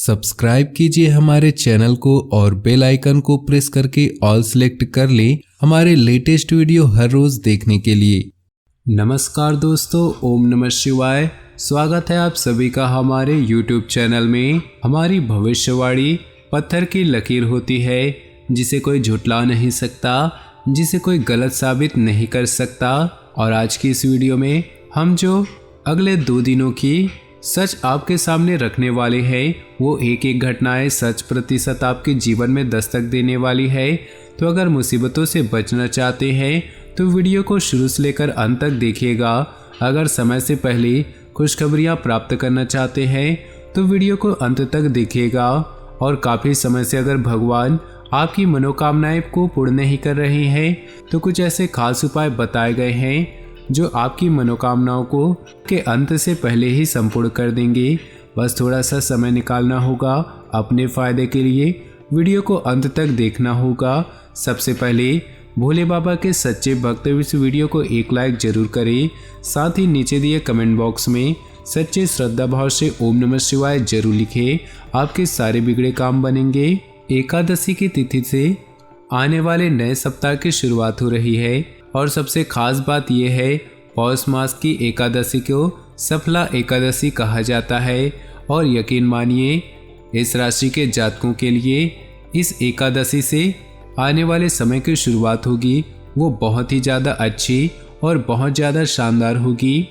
Subscribe कीजिए हमारे channel को और बेल आइकन को प्रेस करके ऑल सेलेक्ट कर लें हमारे लेटेस्ट वीडियो हर रोज देखने के लिए। नमस्कार दोस्तों, ओम नमः शिवाय। स्वागत है आप सभी का हमारे YouTube चैनल में। हमारी भविष्यवाणी पत्थर की लकीर होती है जिसे कोई झुठला नहीं सकता, जिसे कोई गलत साबित नहीं कर सकता। और आज की इस वीडियो में हम जो अगले 2 दिनों की सच आपके सामने रखने वाले हैं वो एक एक घटनाएं 100% आपके जीवन में दस्तक देने वाली है। तो अगर मुसीबतों से बचना चाहते हैं तो वीडियो को शुरू से लेकर अंत तक देखिएगा। अगर समय से पहले खुशखबरियां प्राप्त करना चाहते हैं तो वीडियो को अंत तक देखिएगा। और काफ़ी समय से अगर भगवान आपकी मनोकामनाएं को पूर्ण नहीं कर रहे हैं तो कुछ ऐसे खास उपाय बताए गए हैं जो आपकी मनोकामनाओं को के अंत से पहले ही संपूर्ण कर देंगे। बस थोड़ा सा समय निकालना होगा अपने फायदे के लिए, वीडियो को अंत तक देखना होगा। सबसे पहले भोले बाबा के सच्चे भक्त इस वीडियो को एक लाइक जरूर करें। साथ ही नीचे दिए कमेंट बॉक्स में सच्चे श्रद्धा भाव से ओम नमः शिवाय जरूर लिखें। आपके सारे बिगड़े काम बनेंगे। एकादशी की तिथि से आने वाले नए सप्ताह की शुरुआत हो रही है और सबसे खास बात यह है पौष मास की एकादशी को सफला एकादशी कहा जाता है। और यकीन मानिए इस राशि के जातकों के लिए इस एकादशी से आने वाले समय की शुरुआत होगी वो बहुत ही ज़्यादा अच्छी और बहुत ज़्यादा शानदार होगी।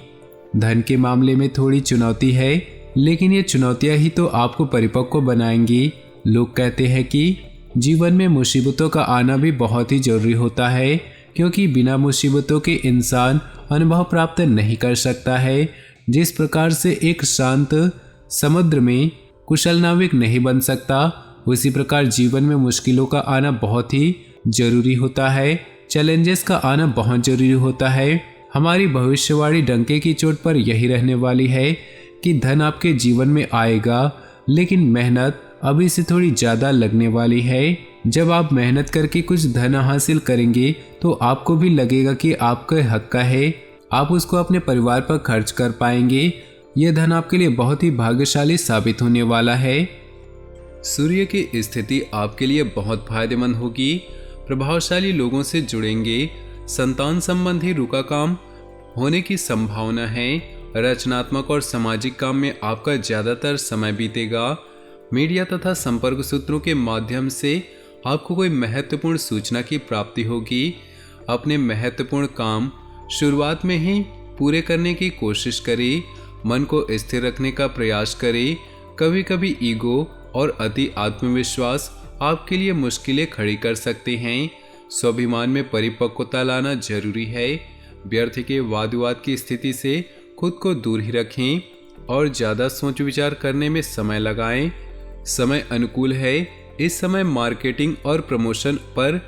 धन के मामले में थोड़ी चुनौती है, लेकिन ये चुनौतियाँ ही तो आपको परिपक्व बनाएंगी। लोग कहते हैं कि जीवन में मुसीबतों का आना भी बहुत ही जरूरी होता है, क्योंकि बिना मुसीबतों के इंसान अनुभव प्राप्त नहीं कर सकता है। जिस प्रकार से एक शांत समुद्र में कुशल नाविक नहीं बन सकता, उसी प्रकार जीवन में मुश्किलों का आना बहुत ही जरूरी होता है। चैलेंजेस का आना बहुत जरूरी होता है। हमारी भविष्यवाणी डंके की चोट पर यही रहने वाली है कि धन आपके जीवन में आएगा, लेकिन मेहनत अभी से थोड़ी ज़्यादा लगने वाली है। जब आप मेहनत करके कुछ धन हासिल करेंगे तो आपको भी लगेगा कि आपके हक का है, आप उसको अपने परिवार पर खर्च कर पाएंगे। यह धन आपके लिए बहुत ही भाग्यशाली साबित होने वाला है। सूर्य की स्थिति आपके लिए बहुत फायदेमंद होगी। प्रभावशाली लोगों से जुड़ेंगे। संतान संबंधी रुका काम होने की संभावना है। रचनात्मक और सामाजिक काम में आपका ज़्यादातर समय बीतेगा। मीडिया तथा संपर्क सूत्रों के माध्यम से आपको कोई महत्वपूर्ण सूचना की प्राप्ति होगी। अपने महत्वपूर्ण काम शुरुआत में ही पूरे करने की कोशिश करें। मन को स्थिर रखने का प्रयास करें। कभी कभी ईगो और अति आत्मविश्वास आपके लिए मुश्किलें खड़ी कर सकते हैं। स्वाभिमान में परिपक्वता लाना जरूरी है। व्यर्थ के वाद विवाद की स्थिति से खुद को दूर ही रखें और ज़्यादा सोच विचार करने में समय लगाएं। समय अनुकूल है। इस समय मार्केटिंग और प्रमोशन पर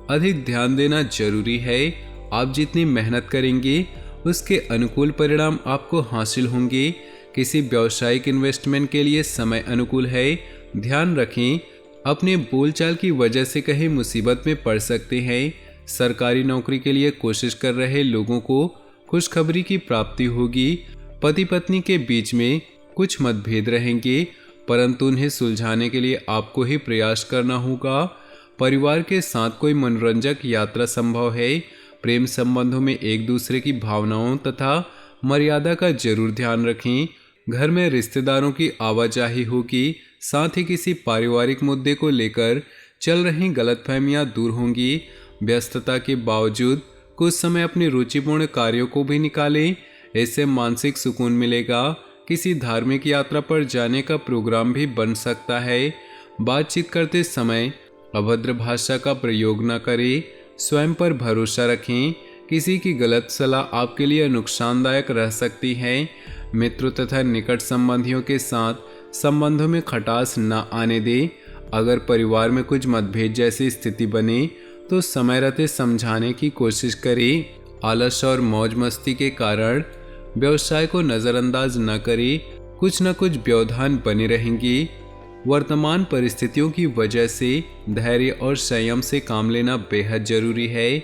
अधिक ध्यान देना जरूरी है। आप जितनी मेहनत करेंगे उसके अनुकूल परिणाम आपको हासिल होंगे। किसी व्यावसायिक इन्वेस्टमेंट के लिए समय अनुकूल है। ध्यान रखें अपने बोलचाल की वजह से कहीं मुसीबत में पड़ सकते हैं। सरकारी नौकरी के लिए कोशिश कर रहे लोगों को खुशखबरी की प्राप्ति होगी। पति पत्नी के बीच में कुछ मतभेद रहेंगे, परंतु उन्हें सुलझाने के लिए आपको ही प्रयास करना होगा। परिवार के साथ कोई मनोरंजक यात्रा संभव है। प्रेम संबंधों में एक दूसरे की भावनाओं तथा मर्यादा का जरूर ध्यान रखें। घर में रिश्तेदारों की आवाजाही होगी। साथ ही किसी पारिवारिक मुद्दे को लेकर चल रही गलतफहमियां दूर होंगी। व्यस्तता के बावजूद कुछ समय अपनी रुचिपूर्ण कार्यों को भी निकालें, इससे मानसिक सुकून मिलेगा। किसी धार्मिक यात्रा पर जाने का प्रोग्राम भी बन सकता है। बातचीत करते समय अभद्र भाषा का प्रयोग न करें। स्वयं पर भरोसा रखें। किसी की गलत सलाह आपके लिए नुकसानदायक रह सकती है। मित्रों तथा निकट संबंधियों के साथ संबंधों में खटास न आने दें। अगर परिवार में कुछ मतभेद जैसी स्थिति बने तो समय रहते समझाने की कोशिश करें। आलस और मौज मस्ती के कारण व्यवसाय को नज़रअंदाज न करें। कुछ न कुछ व्यवधान बने रहेंगे। वर्तमान परिस्थितियों की वजह से धैर्य और संयम से काम लेना बेहद जरूरी है।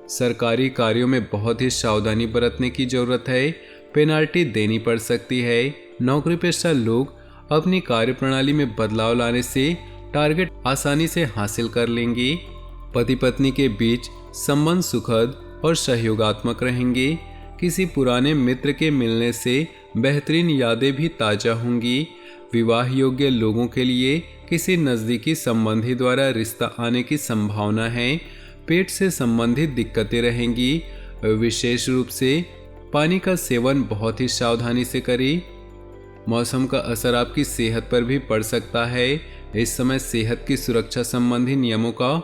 सरकारी कार्यों में बहुत ही सावधानी बरतने की जरूरत है। पेनाल्टी देनी पड़ सकती है। नौकरी पेशा लोग अपनी कार्यप्रणाली में बदलाव लाने से टारगेट आसानी से हासिल कर लेंगे। पति पत्नी के बीच संबंध सुखद और सहयोगात्मक रहेंगे। किसी पुराने मित्र के मिलने से बेहतरीन यादें भी ताज़ा होंगी। विवाह योग्य लोगों के लिए किसी नज़दीकी संबंधी द्वारा रिश्ता आने की संभावना है। पेट से संबंधित दिक्कतें रहेंगी। विशेष रूप से पानी का सेवन बहुत ही सावधानी से करें। मौसम का असर आपकी सेहत पर भी पड़ सकता है। इस समय सेहत की सुरक्षा संबंधी नियमों का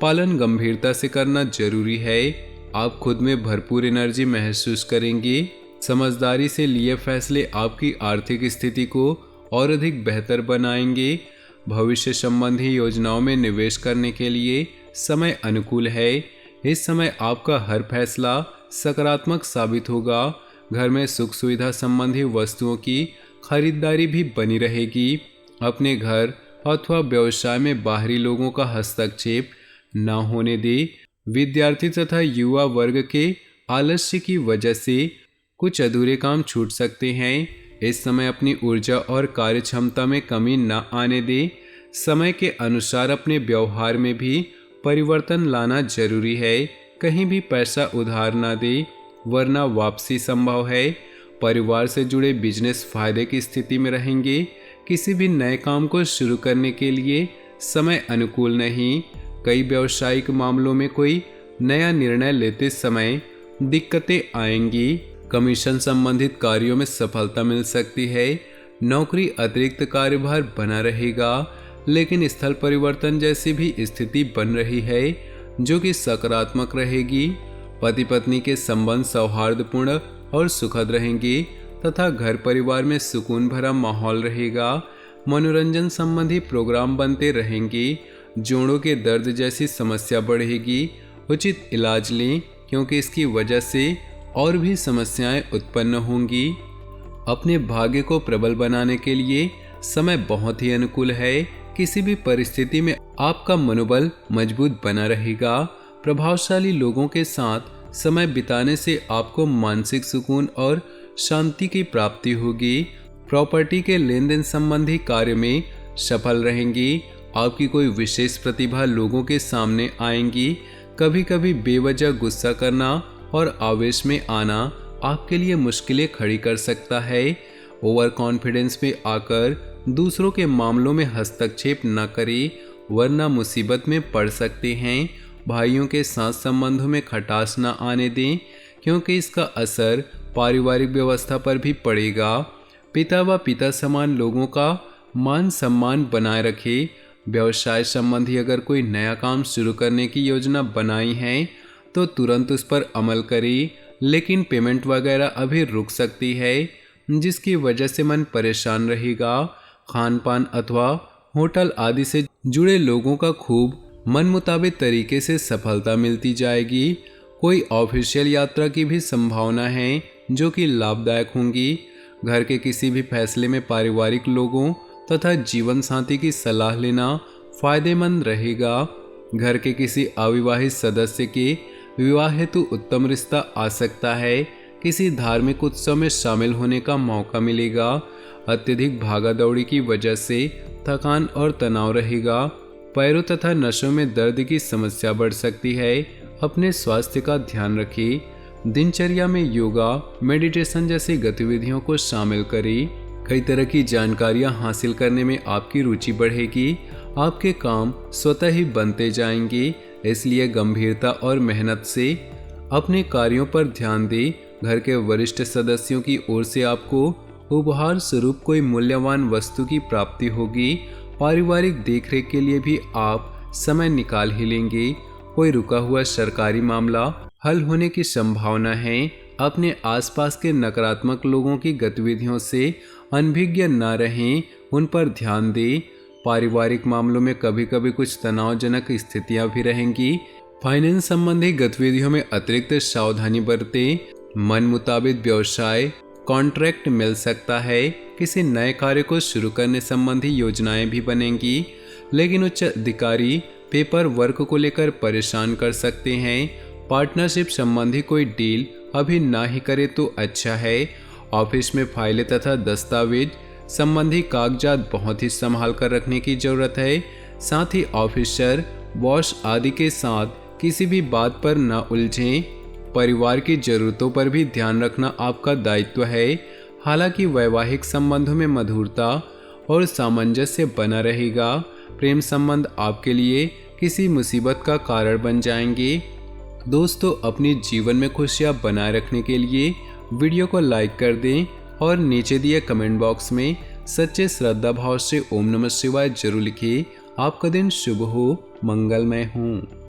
पालन गंभीरता से करना जरूरी है। आप खुद में भरपूर एनर्जी महसूस करेंगे। समझदारी से लिए फैसले आपकी आर्थिक स्थिति को और अधिक बेहतर बनाएंगे। भविष्य संबंधी योजनाओं में निवेश करने के लिए समय अनुकूल है। इस समय आपका हर फैसला सकारात्मक साबित होगा। घर में सुख सुविधा संबंधी वस्तुओं की खरीदारी भी बनी रहेगी। अपने घर अथवा व्यवसाय में बाहरी लोगों का हस्तक्षेप न होने दें। विद्यार्थी तथा युवा वर्ग के आलस्य की वजह से कुछ अधूरे काम छूट सकते हैं। इस समय अपनी ऊर्जा और कार्य क्षमता में कमी न आने दें। समय के अनुसार अपने व्यवहार में भी परिवर्तन लाना जरूरी है। कहीं भी पैसा उधार न दें, वरना वापसी संभव है। परिवार से जुड़े बिजनेस फायदे की स्थिति में रहेंगे। किसी भी नए काम को शुरू करने के लिए समय अनुकूल नहीं। कई व्यावसायिक मामलों में कोई नया निर्णय लेते समय दिक्कतें आएंगी। कमीशन संबंधित कार्यों में सफलता मिल सकती है। नौकरी अतिरिक्त कार्यभार बना रहेगा, लेकिन स्थल परिवर्तन जैसी भी स्थिति बन रही है जो कि सकारात्मक रहेगी। पति पत्नी के संबंध सौहार्दपूर्ण और सुखद रहेंगे तथा घर परिवार में सुकून भरा माहौल रहेगा। मनोरंजन संबंधी प्रोग्राम बनते रहेंगे। जोड़ों के दर्द जैसी समस्या बढ़ेगी। उचित इलाज लें, क्योंकि इसकी वजह से और भी समस्याएं उत्पन्न होंगी। अपने भाग्य को प्रबल बनाने के लिए समय बहुत ही अनुकूल है। किसी भी परिस्थिति में आपका मनोबल मजबूत बना रहेगा। प्रभावशाली लोगों के साथ समय बिताने से आपको मानसिक सुकून और शांति की प्राप्ति होगी। प्रॉपर्टी के लेन देन संबंधी कार्य में सफल रहेंगी। आपकी कोई विशेष प्रतिभा लोगों के सामने आएंगी। कभी कभी बेवजह गुस्सा करना और आवेश में आना आपके लिए मुश्किलें खड़ी कर सकता है। ओवर कॉन्फिडेंस में आकर दूसरों के मामलों में हस्तक्षेप न करें, वरना मुसीबत में पड़ सकते हैं। भाइयों के साथ संबंधों में खटास न आने दें, क्योंकि इसका असर पारिवारिक व्यवस्था पर भी पड़ेगा। पिता व पिता समान लोगों का मान सम्मान बनाए रखें। व्यवसाय संबंधी अगर कोई नया काम शुरू करने की योजना बनाई है तो तुरंत उस पर अमल करें, लेकिन पेमेंट वगैरह अभी रुक सकती है, जिसकी वजह से मन परेशान रहेगा। खान पान अथवा होटल आदि से जुड़े लोगों का खूब मन मुताबिक तरीके से सफलता मिलती जाएगी। कोई ऑफिशियल यात्रा की भी संभावना है जो कि लाभदायक होंगी। घर के किसी भी फैसले में पारिवारिक लोगों तथा जीवन साथी की सलाह लेना फायदेमंद रहेगा। घर के किसी अविवाहित सदस्य के विवाह हेतु उत्तम रिश्ता आ सकता है। किसी धार्मिक उत्सव में शामिल होने का मौका मिलेगा। अत्यधिक भागा दौड़ी की वजह से थकान और तनाव रहेगा। पैरों तथा नसों में दर्द की समस्या बढ़ सकती है। अपने स्वास्थ्य का ध्यान रखें। दिनचर्या में योगा, मेडिटेशन जैसी गतिविधियों को शामिल करें। कई तरह की जानकारियां हासिल करने में आपकी रुचि बढ़ेगी। आपके काम स्वतः ही बनते जाएंगे, इसलिए गंभीरता और मेहनत से अपने कार्यों पर ध्यान दें। घर के वरिष्ठ सदस्यों की ओर से आपको उपहार स्वरूप कोई मूल्यवान वस्तु की प्राप्ति होगी। पारिवारिक देखरेख के लिए भी आप समय निकाल ही लेंगे। कोई रुका हुआ सरकारी मामला हल होने की संभावना है। अपने आसपास के नकारात्मक लोगों की गतिविधियों से अनभिज्ञ न रहें, उन पर ध्यान दें। पारिवारिक मामलों में कभी कभी कुछ तनावजनक स्थितियां भी रहेंगी। फाइनेंस संबंधी गतिविधियों में अतिरिक्त सावधानी बरतें। मन मुताबिक व्यवसाय कॉन्ट्रैक्ट मिल सकता है। किसी नए कार्य को शुरू करने संबंधी योजनाएं भी बनेंगी, लेकिन उच्च अधिकारी पेपर वर्क को लेकर परेशान कर सकते हैं। पार्टनरशिप संबंधी कोई डील अभी ना ही करे तो अच्छा है। ऑफिस में फाइलें तथा दस्तावेज संबंधी कागजात बहुत ही संभाल कर रखने की जरूरत है। साथ ही ऑफिसर, बॉस आदि के साथ किसी भी बात पर न उलझें। परिवार की जरूरतों पर भी ध्यान रखना आपका दायित्व है। हालांकि वैवाहिक संबंधों में मधुरता और सामंजस्य बना रहेगा। प्रेम संबंध आपके लिए किसी मुसीबत का कारण बन जाएंगे। दोस्तों, अपने जीवन में खुशियां बनाए रखने के लिए वीडियो को लाइक कर दें और नीचे दिए कमेंट बॉक्स में सच्चे श्रद्धा भाव से ओम नमः शिवाय जरूर लिखिए। आपका दिन शुभ हो, मंगलमय हो।